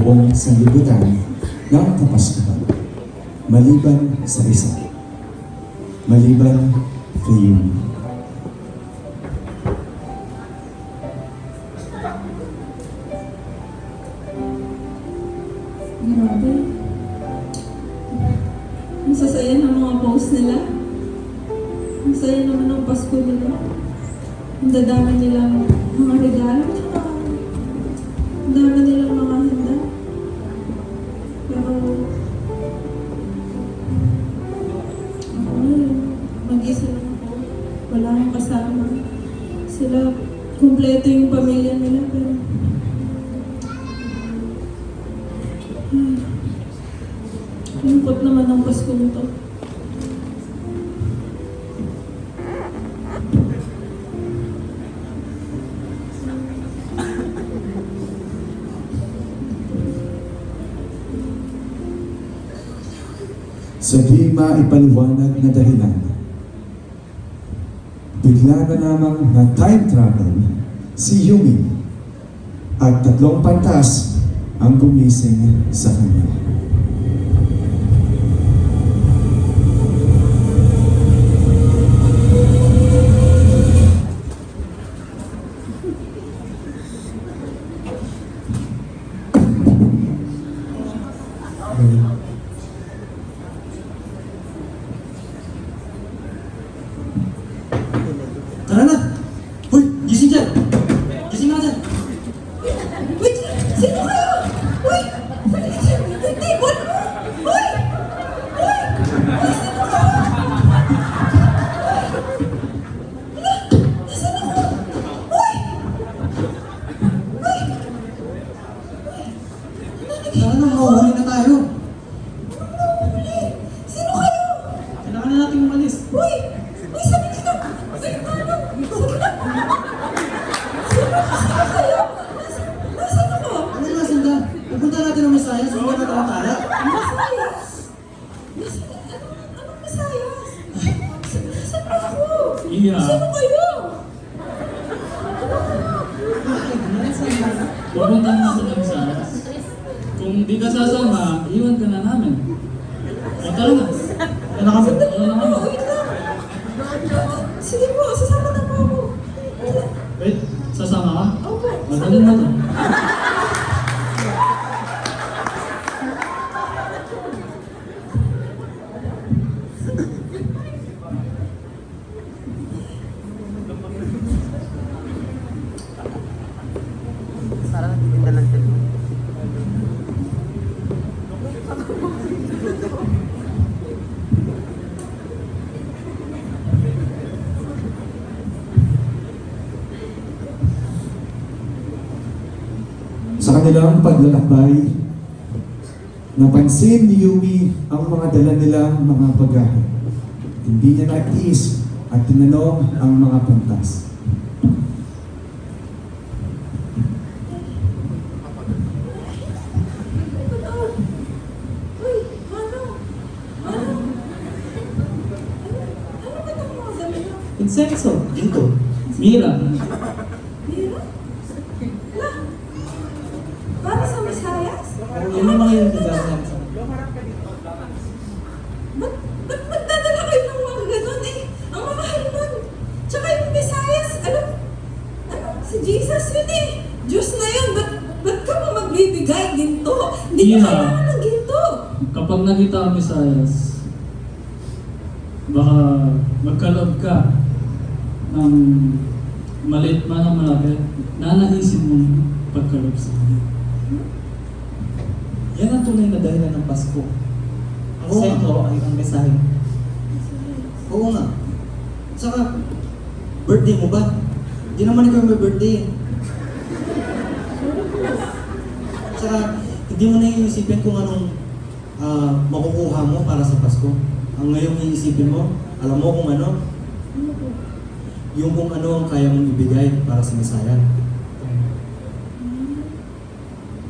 buong sanlibutan ng Kapaskuhan. Maliban sa isa. Maliban kay Yumi. Grabe. Ang sasaya ng mga post nila. Ang saya naman ng Pasko nila. Ang dadami nilang mga regalo. Tsaka ang dami nilang mga handa. Pero ako ngayon, mag-isa lang ako. Wala akong kasama. Sila, kumpleto yung pamilya nila. Pero lungkot naman ang Pasko nito. Sa di maipaliwanag na dahilan, bigla na namang na time travel si Yumi at 3 pantas ang gumising sa kanya. Tara na! Hoy! Gising dyan! Gising na dyan! Wait! Sino kayo? Uy! Tibon mo! Uy! Uy! Sino ka? Hala! Nasaan ako? Uy! Uy! Tara na, mahuhuli na tayo! Huli! Sino kayo? Kailangan na natin umalis! Uy! Uy! Sabi dito! Uy! Ano? Sino kayo? Nasaan ako? Ano na, Sanda? Pupunta natin ang Masaya, sundan natin ang tala. Masayas? Anong Masayas? Saan ba ako? Iya. Sino kayo? Pupunta na sa Texas. Kung di ka sasama, iwan ka na namin. O tara na. Ano ka ba? Ano na kami? Wait lang. Sige po, sasama na po ako. Wait, sasama ka? Opo. Madali mo to. Sa kanilang paglalakbay, napansin ni Yumi ang mga dala nilang mga bagahe. Hindi niya natiis at tinanong ang mga pantas. Uy, ano? Ano? Ano ba itong mga dami na? Insenso! Ginto! Mira, Mira? Ala? Para sa Masayas? Yun ang mga yung nagsasansa. Ba't magdadala kayo ng mga ganon eh? Ang mahal nun. Tsaka yung Visayas, ano? Si Jesus yun eh. Diyos na yun. Ba't ka pa magbibigay ginto? Hindi ka Yeah. kailangan ng ginto. kapag nakita ang Visayas, baka magkaloob ka ng maliit man ang malaki, nanaisip mong pagkaloob sa kanya. Yan ang tunay na dahilan ng Pasko. Ang sentro ay ang mensahe. Oo nga. Saka, birthday mo ba? Hindi naman ikaw may birthday. Saka, hindi mo na iisipin kung anong makukuha mo para sa Pasko. Ang ngayong iisipin mo, alam mo kung ano? Ano po? Yung kung ano ang kaya mong ibigay para sa Misaya.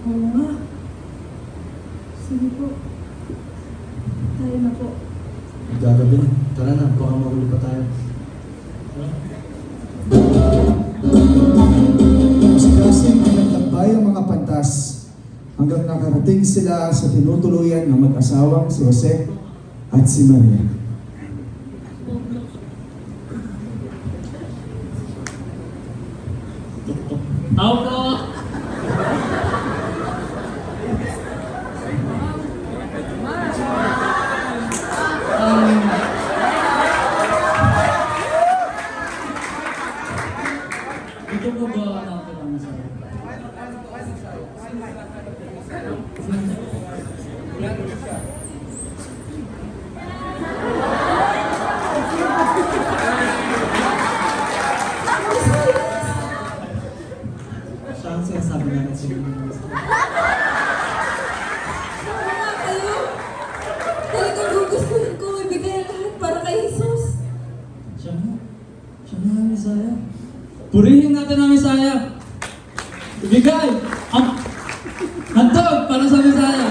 Oo nga. Sige po. Tayo na po. Gagabi na. Tara na, baka mahuli pa tayo. Mas kasing naglakbay ang mga pantas hanggang nakarating sila sa tinutuluyan ng mag-asawang si Jose at si Maria. Tao po! Ito po ba natin ang masarap? Siya ang sinasabi natin sa inyo. Tama nga kayo. Talagang gugustuhin ko ibigay ang lahat para kay Jesus. Siya nga. Siya nga ang Misaya. Purihin natin ang Misaya. Ibigay ang handog para sa Misaya.